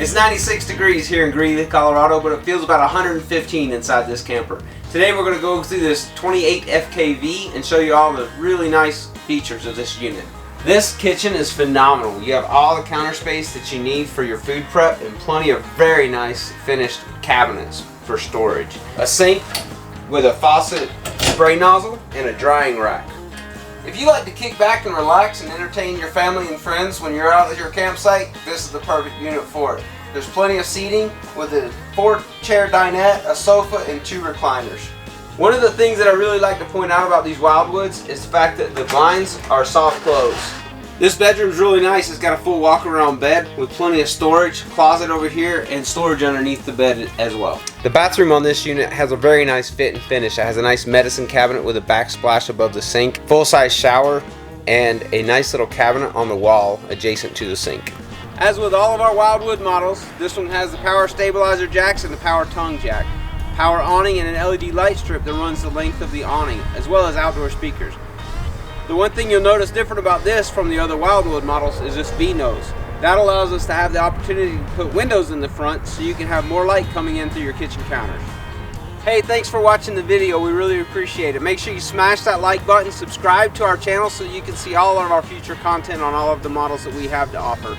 It's 96 degrees here in Greeley, Colorado, but it feels about 115 inside this camper. Today we're going to go through this 28 FKV and show you all the really nice features of this unit. This kitchen is phenomenal. You have all the counter space that you need for your food prep and plenty of very nice finished cabinets for storage. A sink with a faucet spray nozzle and a drying rack. If you like to kick back and relax and entertain your family and friends when you're out at your campsite, this is the perfect unit for it. There's plenty of seating with a 4-chair dinette, a sofa, and 2 recliners. One of the things that I really like to point out about these Wildwoods is the fact that the blinds are soft close. This bedroom's really nice. It's got a full walk-around bed with plenty of storage, closet over here, and storage underneath the bed as well. The bathroom on this unit has a very nice fit and finish. It has a nice medicine cabinet with a backsplash above the sink, full-size shower, and a nice little cabinet on the wall adjacent to the sink. As with all of our Wildwood models, this one has the power stabilizer jacks and the power tongue jack, power awning, and an LED light strip that runs the length of the awning, as well as outdoor speakers. The one thing you'll notice different about this from the other Wildwood models is this V-nose. That allows us to have the opportunity to put windows in the front so you can have more light coming in through your kitchen counters. Hey, thanks for watching the video. We really appreciate it. Make sure you smash that like button, subscribe to our channel so you can see all of our future content on all of the models that we have to offer.